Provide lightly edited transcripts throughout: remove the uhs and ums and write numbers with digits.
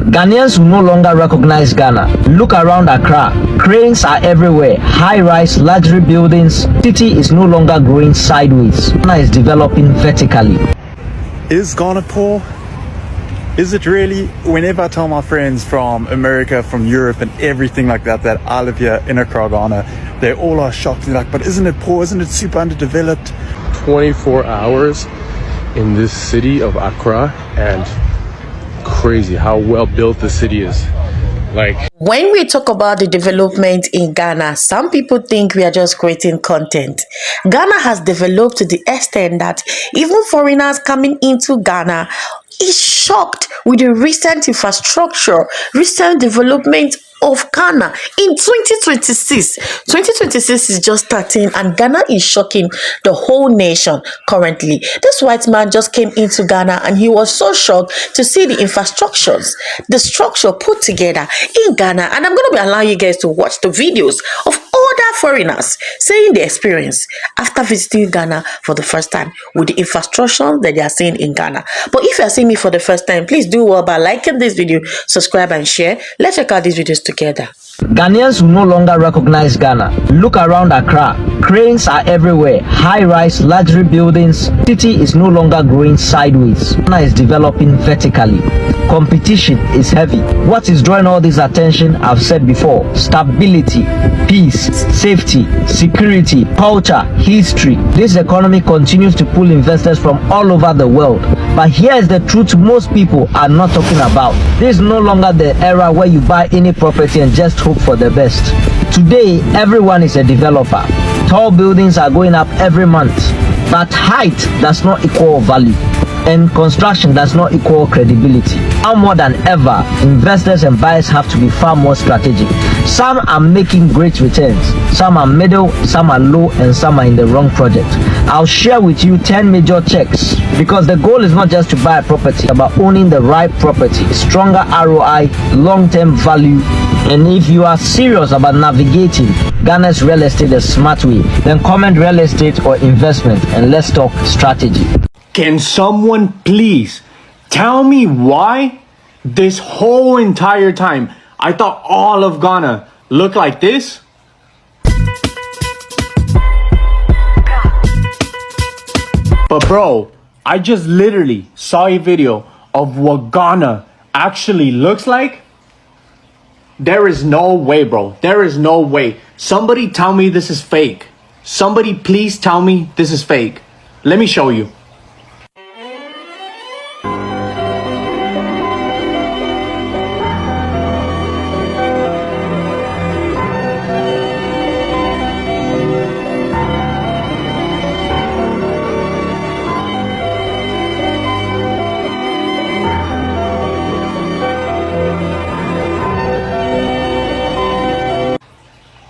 Ghanaians will no longer recognize Ghana. Look around Accra. Cranes are everywhere. High-rise luxury buildings. City is no longer growing sideways. Ghana is developing vertically. Is Ghana poor? Is it really? Whenever I tell my friends from America, from Europe and everything like that, that I live here in Accra, Ghana, they all are shocked. They're like, but isn't it poor? Isn't it super underdeveloped? 24 hours in this city of Accra, and crazy how well built the city is. Like, when we talk about the development in Ghana, some people think we are just creating content. Ghana has developed to the extent that even foreigners coming into Ghana is shocked with the recent infrastructure, recent development of Ghana in 2026. 2026 is just starting and Ghana is shocking the whole nation currently. This white man just came into Ghana and he was so shocked to see the infrastructures, the structure put together in Ghana. And I'm going to be allowing you guys to watch the videos of other foreigners saying the experience after visiting Ghana for the first time with the infrastructure that they are seeing in Ghana. But if you are seeing me for the first time, please do well by liking this video, subscribe and share. Let's check out these videos together. Ghanaians will no longer recognize Ghana. Look around Accra. Cranes are everywhere. High-rise luxury buildings. City is no longer growing sideways. Ghana is developing vertically. Competition is heavy. What is drawing all this attention? I've said before: stability, peace, safety, security, culture, history. This economy continues to pull investors from all over the world. But here's the truth most people are not talking about. This is no longer the era where you buy any property and just hope for the best. Today, everyone is a developer. Tall buildings are going up every month. But height does not equal value, and construction does not equal credibility. Now more than ever, investors and buyers have to be far more strategic. Some are making great returns, some are middle, some are low, and some are in the wrong project. I'll share with you 10 major checks, because the goal is not just to buy a property, it's about owning the right property, stronger ROI, long-term value. And if you are serious about navigating Ghana's real estate the smart way, then comment real estate or investment and let's talk strategy. Can someone please tell me why this whole entire time I thought all of Ghana looked like this? But bro, I just literally saw a video of what Ghana actually looks like. There is no way, bro. There is no way. Somebody tell me this is fake. Somebody please tell me this is fake. Let me show you.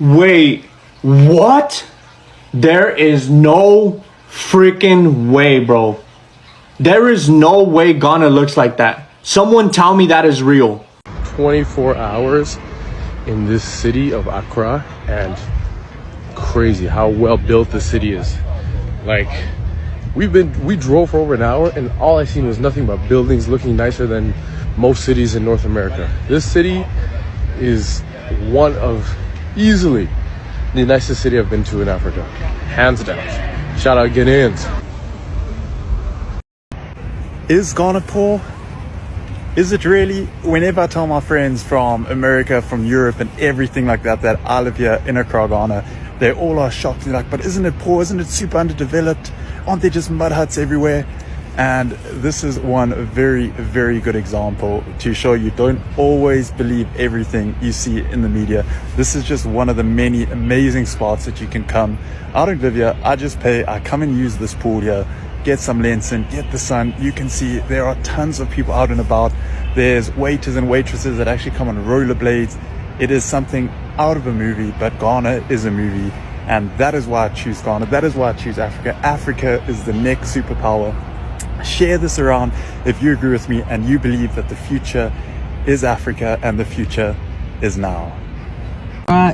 Wait, what? There is no freaking way, bro. There is no way Ghana looks like that. Someone tell me that is real. 24 hours in this city of Accra, and crazy how well built the city is. Like, we drove for over an hour and all I seen was nothing but buildings looking nicer than most cities in North America. This city is one of easily the nicest city I've been to in Africa, hands down. Shout out Ghanaians. Is Ghana poor? Is it really? Whenever I tell my friends from America, from Europe and everything like that, that I live here in Accra, Ghana, they all are shocked. They're like, but isn't it poor? Isn't it super underdeveloped? Aren't there just mud huts everywhere? And this is one very, very good example to show you don't always believe everything you see in the media. This is just one of the many amazing spots that you can come. I don't live here. I just pay. I come and use this pool here, get some lens in, get the sun. You can see there are tons of people out and about. There's waiters and waitresses that actually come on rollerblades. It is something out of a movie, but Ghana is a movie. And that is why I choose Ghana. That is why I choose Africa. Africa is the next superpower. Share this around if you agree with me and you believe that the future is Africa and the future is now.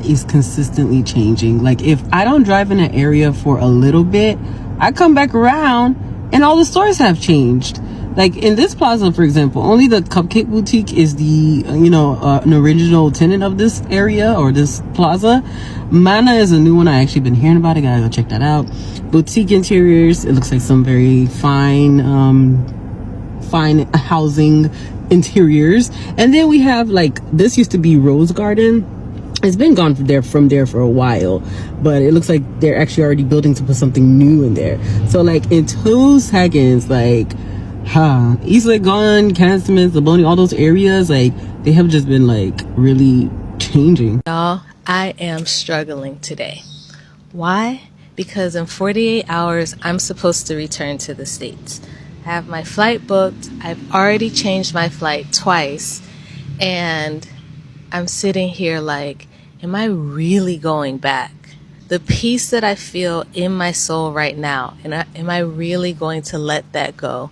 Is consistently changing. Like, if I don't drive in an area for a little bit, I come back around and all the stores have changed. Like in this plaza, for example, only the Cupcake Boutique is the, an original tenant of this area or this plaza. Mana is a new one. I actually been hearing about it. Gotta go check that out. Boutique interiors. It looks like some very fine housing interiors. And then we have like, this used to be Rose Garden. It's been gone from there for a while, but it looks like they're actually already building to put something new in there. So like in 2 seconds, like, East Legon, Cantonment, Laboni, all those areas, like they have just been like really changing. Y'all, I am struggling today. Why? Because in 48 hours, I'm supposed to return to the States. I have my flight booked. I've already changed my flight twice. And I'm sitting here like, am I really going back? The peace that I feel in my soul right now, and am I really going to let that go?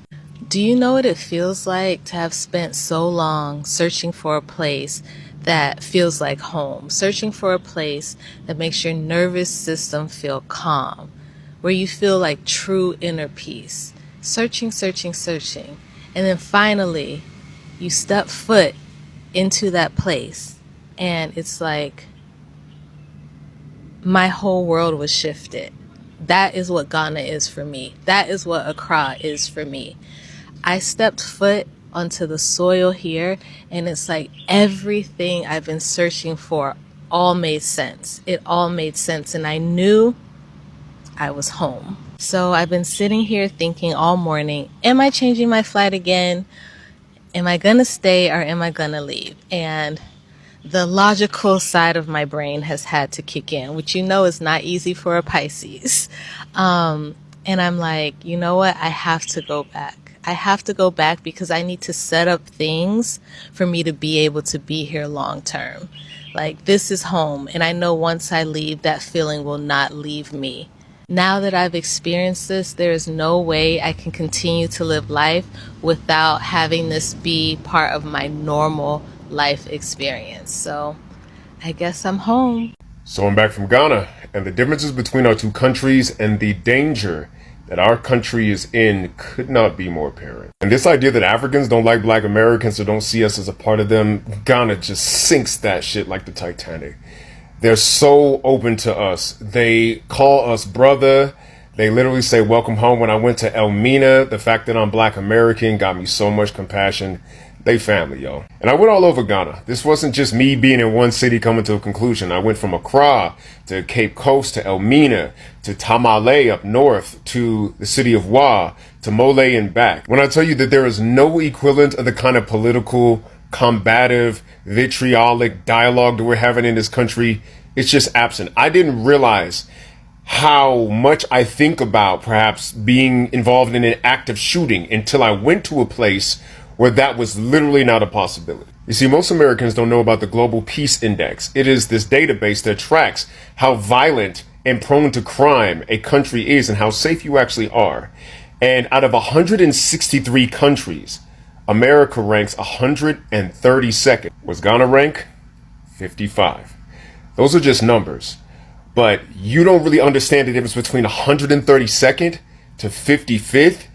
Do you know what it feels like to have spent so long searching for a place that feels like home, searching for a place that makes your nervous system feel calm, where you feel like true inner peace, searching, and then finally you step foot into that place and it's like my whole world was shifted. That is what Ghana is for me. That is what Accra is for me. I stepped foot onto the soil here, and it's like everything I've been searching for all made sense. It all made sense, and I knew I was home. So I've been sitting here thinking all morning, am I changing my flight again? Am I gonna stay or am I gonna leave? And the logical side of my brain has had to kick in, which is not easy for a Pisces. And I'm like, you know what? I have to go back. I have to go back because I need to set up things for me to be able to be here long term. Like, this is home, and I know once I leave, that feeling will not leave me. Now that I've experienced this, there is no way I can continue to live life without having this be part of my normal life experience. So I guess I'm home. So I'm back from Ghana, and the differences between our two countries and the danger that our country is in could not be more apparent. And this idea that Africans don't like Black Americans or don't see us as a part of them, Ghana just sinks that shit like the Titanic. They're so open to us. They call us brother. They literally say welcome home. When I went to Elmina, the fact that I'm Black American got me so much compassion. They family, yo. And I went all over Ghana. This wasn't just me being in one city coming to a conclusion. I went from Accra to Cape Coast to Elmina to Tamale up north to the city of Wa to Mole and back. When I tell you that there is no equivalent of the kind of political, combative, vitriolic dialogue that we're having in this country, it's just absent. I didn't realize how much I think about perhaps being involved in an active shooting until I went to a place where that was literally not a possibility. You see, most Americans don't know about the Global Peace Index. It is this database that tracks how violent and prone to crime a country is and how safe you actually are. And out of 163 countries, America ranks 132nd. Was Ghana rank? 55. Those are just numbers. But you don't really understand the difference between 132nd to 55th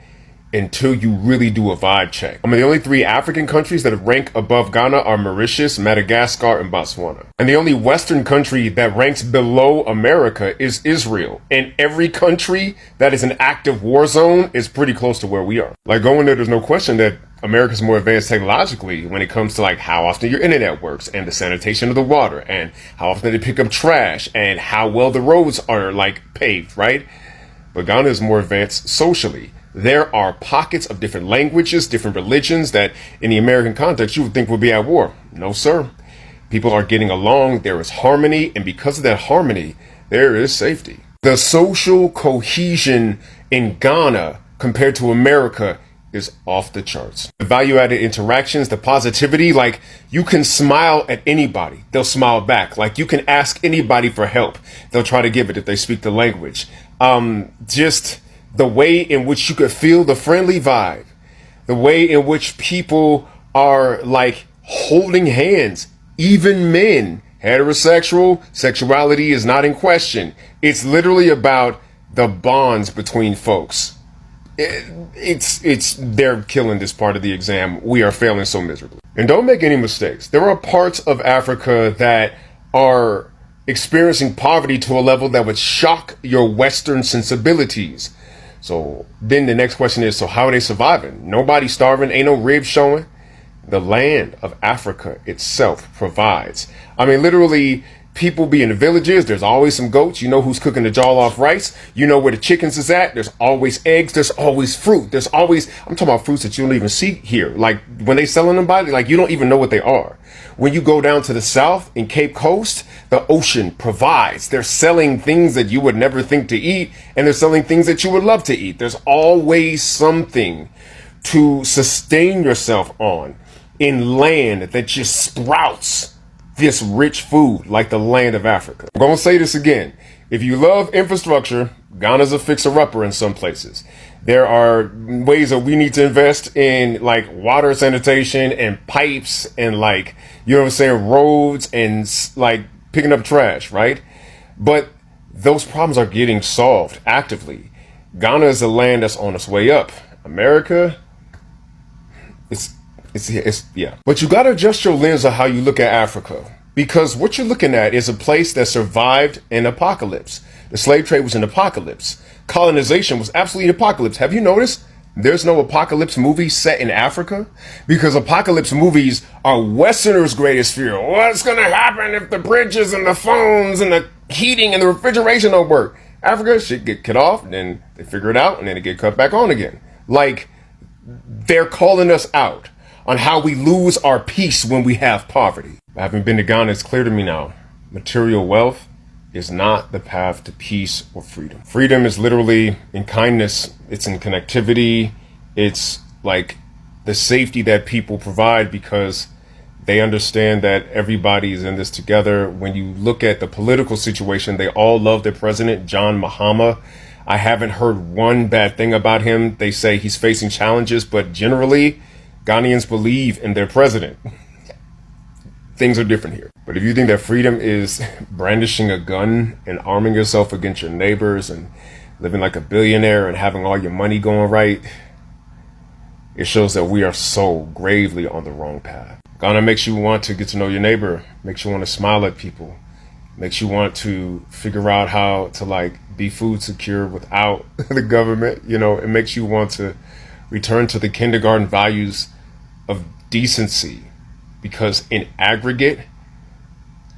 until you really do a vibe check. I mean, the only 3 African countries that rank above Ghana are Mauritius, Madagascar, and Botswana. And the only Western country that ranks below America is Israel. And every country that is an active war zone is pretty close to where we are. Like, going there's no question that America's more advanced technologically when it comes to like how often your internet works and the sanitation of the water and how often they pick up trash and how well the roads are like paved, right? But Ghana is more advanced socially. There are pockets of different languages, different religions that in the American context you would think would be at war. No, sir. People are getting along. There is harmony. And because of that harmony, there is safety. The social cohesion in Ghana compared to America is off the charts. The value-added interactions, the positivity, like you can smile at anybody. They'll smile back. Like you can ask anybody for help. They'll try to give it if they speak the language. Just the way in which you could feel the friendly vibe, the way in which people are like holding hands, even men, heterosexual, sexuality is not in question. It's literally about the bonds between folks. it's they're killing this part of the exam. We are failing so miserably. And don't make any mistakes. There are parts of Africa that are experiencing poverty to a level that would shock your Western sensibilities. So then the next question is, so how are they surviving? Nobody's starving, ain't no ribs showing. The land of Africa itself provides. I mean, literally, people be in the villages. There's always some goats. You know who's cooking the jollof rice. You know where the chickens is at. There's always eggs. There's always fruit. There's always, I'm talking about fruits that you don't even see here. Like when they selling them by, like you don't even know what they are. When you go down to the south in Cape Coast, the ocean provides. They're selling things that you would never think to eat, and they're selling things that you would love to eat. There's always something to sustain yourself on in land that just sprouts this rich food like the land of Africa. I'm going to say this again. If you love infrastructure, Ghana's a fixer-upper in some places. There are ways that we need to invest in like water sanitation and pipes and like, you know what I'm saying, roads and like picking up trash, right? But those problems are getting solved actively. Ghana is a land that's on its way up. America, it's yeah. But you got to adjust your lens of how you look at Africa, because what you're looking at is a place that survived an apocalypse. The slave trade was an apocalypse. Colonization was absolutely an apocalypse. Have you noticed there's no apocalypse movie set in Africa? Because apocalypse movies are Westerners' greatest fear. What's going to happen if the bridges and the phones and the heating and the refrigeration don't work? Africa, shit get cut off, then they figure it out, and then it get cut back on again. Like, they're calling us out on how we lose our peace when we have poverty. Having been to Ghana, it's clear to me now. Material wealth is not the path to peace or freedom. Freedom is literally in kindness. It's in connectivity. It's like the safety that people provide because they understand that everybody is in this together. When you look at the political situation, they all love their president, John Mahama. I haven't heard one bad thing about him. They say he's facing challenges, but generally, Ghanaians believe in their president. Things are different here. But if you think that freedom is brandishing a gun and arming yourself against your neighbors and living like a billionaire and having all your money going right, it shows that we are so gravely on the wrong path. Ghana makes you want to get to know your neighbor, makes you want to smile at people, makes you want to figure out how to like be food secure without the government. You know, it makes you want to return to the kindergarten values of decency, because in aggregate,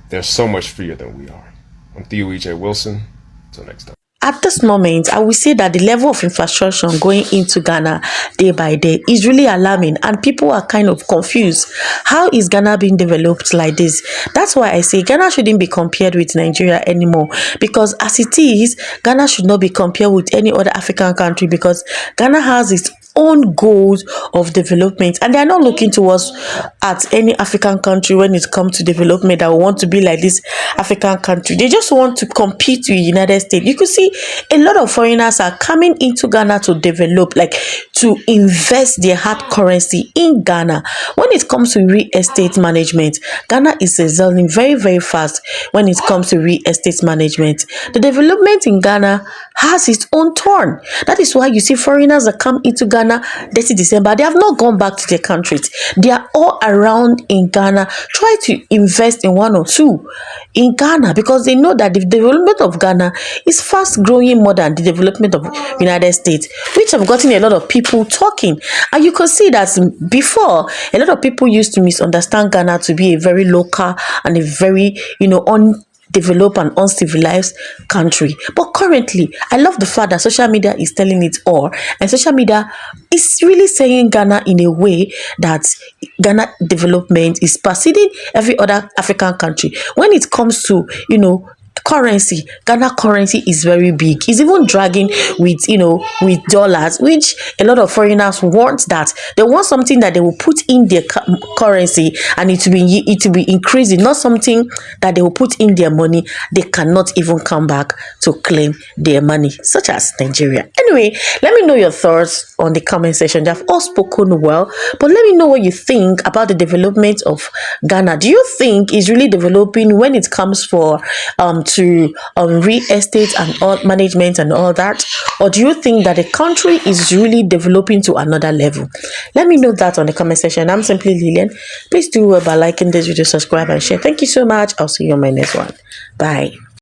they're so much freer than we are. I'm Theo E.J. Wilson. Until next time. At this moment, I will say that the level of infrastructure going into Ghana day by day is really alarming, and people are kind of confused. How is Ghana being developed like this? That's why I say Ghana shouldn't be compared with Nigeria anymore, because as it is, Ghana should not be compared with any other African country, because Ghana has its own goals of development, and they are not looking towards at any African country when it comes to development that will want to be like this African country. They just want to compete with the United States. You could see a lot of foreigners are coming into Ghana to develop, like to invest their hard currency in Ghana. When it comes to real estate management, Ghana is excelling very, very fast when it comes to real estate management. The development in Ghana has its own turn. That is why you see foreigners that come into Ghana this December, they have not gone back to their countries. They are all around in Ghana, try to invest in one or two in Ghana, because they know that the development of Ghana is fast growing more than the development of United States, which have gotten a lot of people talking. And you can see that before, a lot of people used to misunderstand Ghana to be a very local and a very, undeveloped and uncivilized country. But currently, I love the fact that social media is telling it all, and social media is really saying Ghana in a way that Ghana development is preceding every other African country. When it comes to, currency, Ghana currency is very big. It's even dragging with dollars, which a lot of foreigners want. That they want something that they will put in their currency and it will be increasing, not something that they will put in their money. They cannot even come back to claim their money, such as Nigeria. Anyway, let me know your thoughts on the comment section. They've all spoken well, but let me know what you think about the development of Ghana. Do you think it's really developing when it comes to to real estate and all management and all that? Or do you think that the country is really developing to another level? Let me know that on the comment section. I'm simply Lilian. Please do by liking this video, subscribe and share. Thank you so much. I'll see you on my next one. Bye.